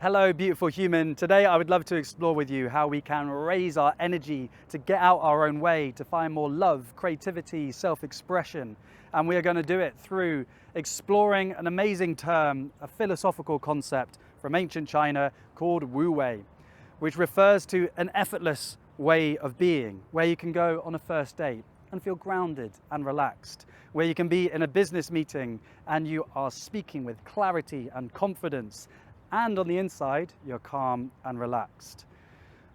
Hello, beautiful human. Today I would love to explore with you how we can raise our energy to get out our own way, to find more love, creativity, self-expression. And we are going to do it through exploring an amazing term, a philosophical concept from ancient China called Wu Wei, which refers to an effortless way of being, where you can go on a first date and feel grounded and relaxed, where you can be in a business meeting and you are speaking with clarity and confidence, and on the inside, you're calm and relaxed.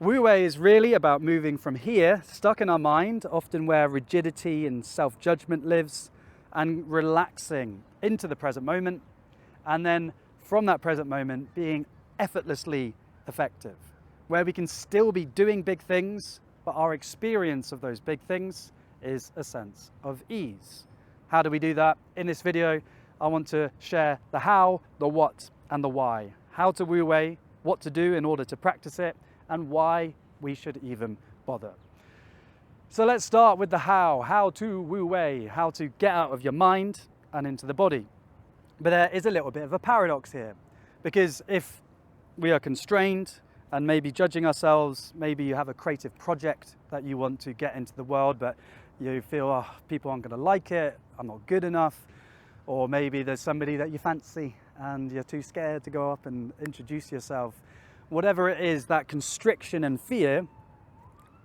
Wu Wei is really about moving from here, stuck in our mind, often where rigidity and self-judgment lives, and relaxing into the present moment, and then from that present moment being effortlessly effective, where we can still be doing big things, but our experience of those big things is a sense of ease. How do we do that? In this video, I want to share the how, the what, and the why. How to Wu Wei, what to do in order to practice it, and why we should even bother. So let's start with the how to Wu Wei, how to get out of your mind and into the body. But there is a little bit of a paradox here, because if we are constrained and maybe judging ourselves, maybe you have a creative project that you want to get into the world, but you feel, oh, people aren't going to like it, I'm not good enough, or maybe there's somebody that you fancy and you're too scared to go up and introduce yourself. Whatever it is, that constriction and fear,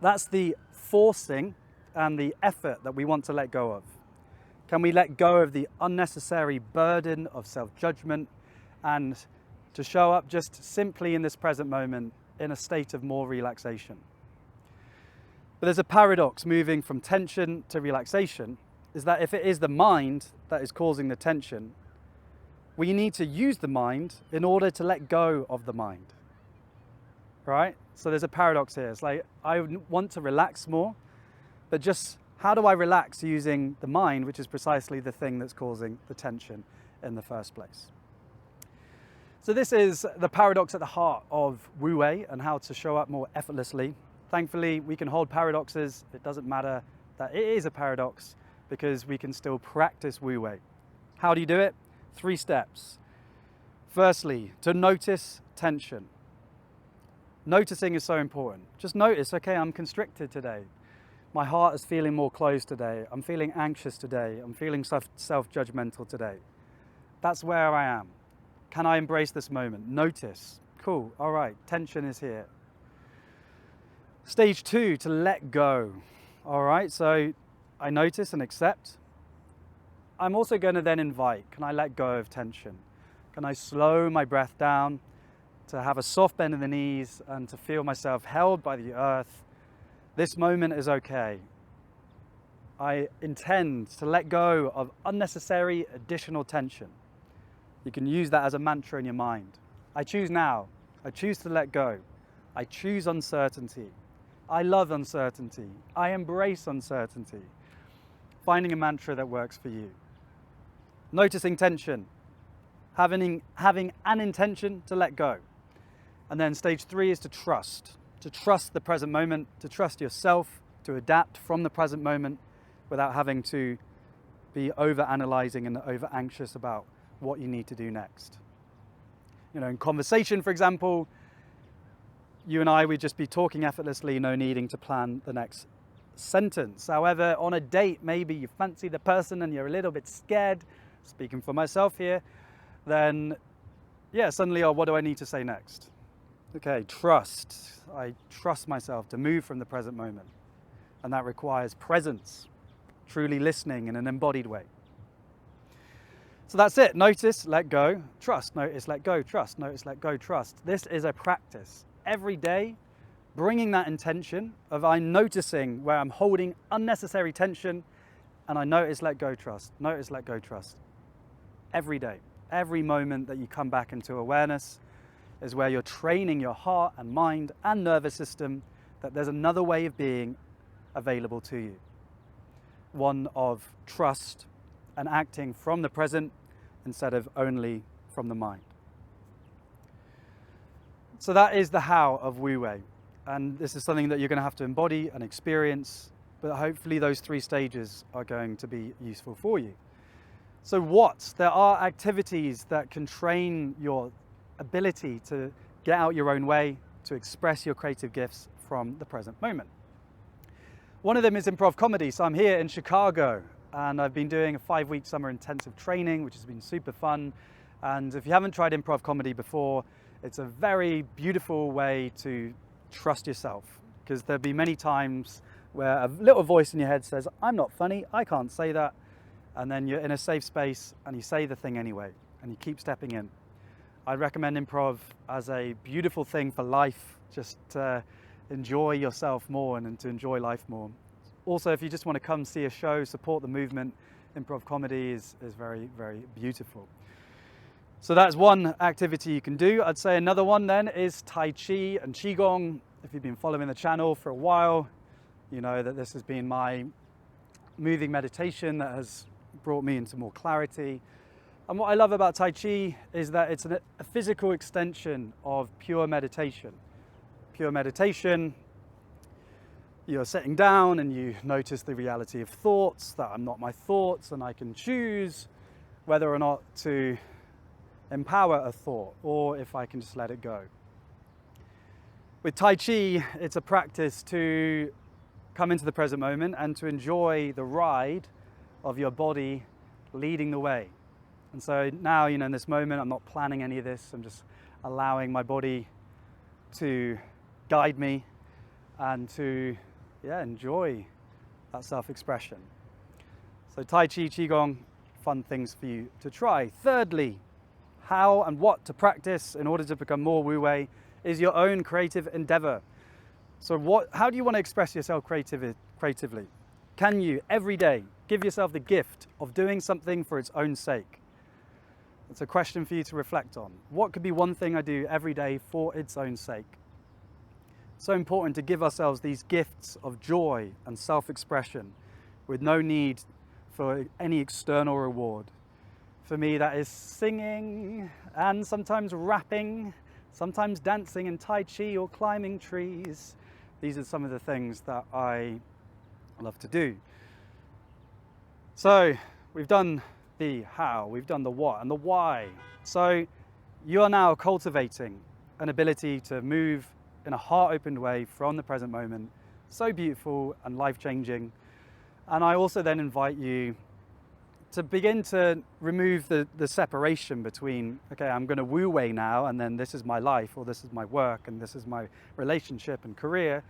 that's the forcing and the effort that we want to let go of. Can we let go of the unnecessary burden of self-judgment and to show up just simply in this present moment in a state of more relaxation? But there's a paradox moving from tension to relaxation, is that if it is the mind that is causing the tension, we need to use the mind in order to let go of the mind, right? So there's a paradox here. It's like, I want to relax more, but just how do I relax using the mind, which is precisely the thing that's causing the tension in the first place? So this is the paradox at the heart of Wu Wei and how to show up more effortlessly. Thankfully, we can hold paradoxes. It doesn't matter that it is a paradox because we can still practice Wu Wei. How do you do it? 3 steps. Firstly, to notice tension. Noticing is so important. Just notice, okay, I'm constricted today. My heart is feeling more closed today. I'm feeling anxious today. I'm feeling self-judgmental today. That's where I am. Can I embrace this moment? Notice. Cool, all right, tension is here. Stage 2, to let go. All right, so I notice and accept. I'm also going to then invite, can I let go of tension? Can I slow my breath down to have a soft bend in the knees and to feel myself held by the earth? This moment is okay. I intend to let go of unnecessary additional tension. You can use that as a mantra in your mind. I choose now. I choose to let go. I choose uncertainty. I love uncertainty. I embrace uncertainty. Finding a mantra that works for you. Noticing tension, having an intention to let go. And then stage 3 is to trust the present moment, to trust yourself, to adapt from the present moment without having to be over-analyzing and over-anxious about what you need to do next. You know, in conversation, for example, you and I would just be talking effortlessly, no needing to plan the next sentence. However, on a date, maybe you fancy the person and you're a little bit scared, speaking for myself here, then yeah, suddenly, oh, what do I need to say next? Okay, trust. I trust myself to move from the present moment. And that requires presence, truly listening in an embodied way. So that's it. Notice, let go, trust. Notice, let go, trust. Notice, let go, trust. This is a practice. Every day, bringing that intention of I'm noticing where I'm holding unnecessary tension, and I notice, let go, trust. Notice, let go, trust. Every day, every moment that you come back into awareness is where you're training your heart and mind and nervous system that there's another way of being available to you. One of trust and acting from the present instead of only from the mind. So that is the how of Wu Wei. And this is something that you're going to have to embody and experience, but hopefully those 3 stages are going to be useful for you. So what? There are activities that can train your ability to get out your own way, to express your creative gifts from the present moment. One of them is improv comedy. So I'm here in Chicago and I've been doing a 5-week summer intensive training, which has been super fun. And if you haven't tried improv comedy before, it's a very beautiful way to trust yourself, because there'll be many times where a little voice in your head says, I'm not funny, I can't say that. And then you're in a safe space and you say the thing anyway, and you keep stepping in. I'd recommend improv as a beautiful thing for life, just to enjoy yourself more and to enjoy life more. Also, if you just want to come see a show, support the movement, improv comedy is very, very beautiful. So that's one activity you can do. I'd say another one then is Tai Chi and Qigong. If you've been following the channel for a while, you know that this has been my moving meditation that has brought me into more clarity. And what I love about Tai Chi is that it's a physical extension of pure meditation. Pure meditation, you're sitting down and you notice the reality of thoughts, that I'm not my thoughts, and I can choose whether or not to empower a thought or if I can just let it go. With Tai Chi, it's a practice to come into the present moment and to enjoy the ride of your body leading the way. And so now, in this moment, I'm not planning any of this. I'm just allowing my body to guide me and to enjoy that self-expression. So Tai Chi, Qigong, fun things for you to try. Thirdly, how and what to practice in order to become more Wu Wei is your own creative endeavor. So how do you want to express yourself creatively? Can you every day give yourself the gift of doing something for its own sake? It's a question for you to reflect on. What could be one thing I do every day for its own sake? So important to give ourselves these gifts of joy and self-expression with no need for any external reward. For me, that is singing and sometimes rapping, sometimes dancing in Tai Chi or climbing trees. These are some of the things that I love to do. So we've done the how, we've done the what and the why. So you are now cultivating an ability to move in a heart-opened way from the present moment. So beautiful and life-changing. And I also then invite you to begin to remove the separation between, okay, I'm going to Wu Wei now, and then this is my life, or this is my work, and this is my relationship and career.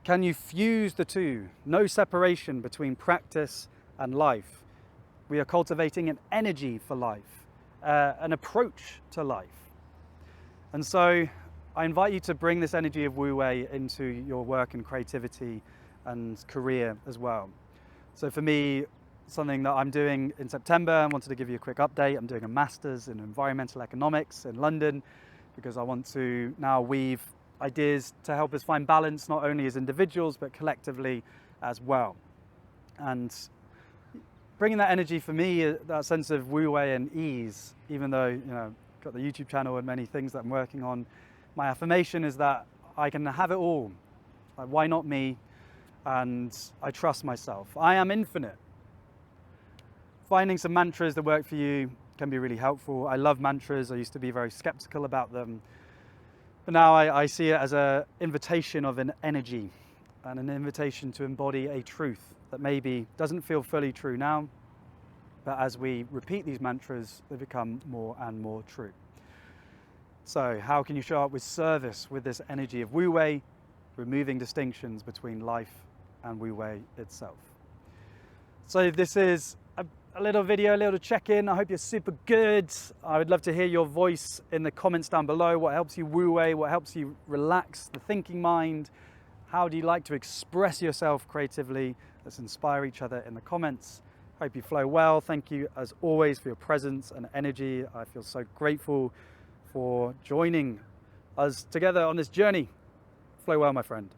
Can you fuse the two? No separation between practice and life. We are cultivating an energy for life, an approach to life. And so I invite you to bring this energy of Wu Wei into your work and creativity and career as well. So for me, something that I'm doing in September, I wanted to give you a quick update. I'm doing a master's in environmental economics in London because I want to now weave ideas to help us find balance, not only as individuals, but collectively as well. And bringing that energy for me, that sense of Wu Wei and ease, even though, I've got the YouTube channel and many things that I'm working on, my affirmation is that I can have it all. Like, why not me? And I trust myself. I am infinite. Finding some mantras that work for you can be really helpful. I love mantras. I used to be very skeptical about them. But now I see it as an invitation of an energy and an invitation to embody a truth that maybe doesn't feel fully true now, but as we repeat these mantras, they become more and more true. So how can you show up with service with this energy of Wu Wei, removing distinctions between life and Wu Wei itself? So this is a little video, a little check-in. I hope you're super good. I would love to hear your voice in the comments down below. What helps you Wu Wei? What helps you relax the thinking mind? How do you like to express yourself creatively? Let's inspire each other in the comments. Hope you flow well. Thank you as always for your presence and energy. I feel so grateful for joining us together on this journey. Flow well, my friend.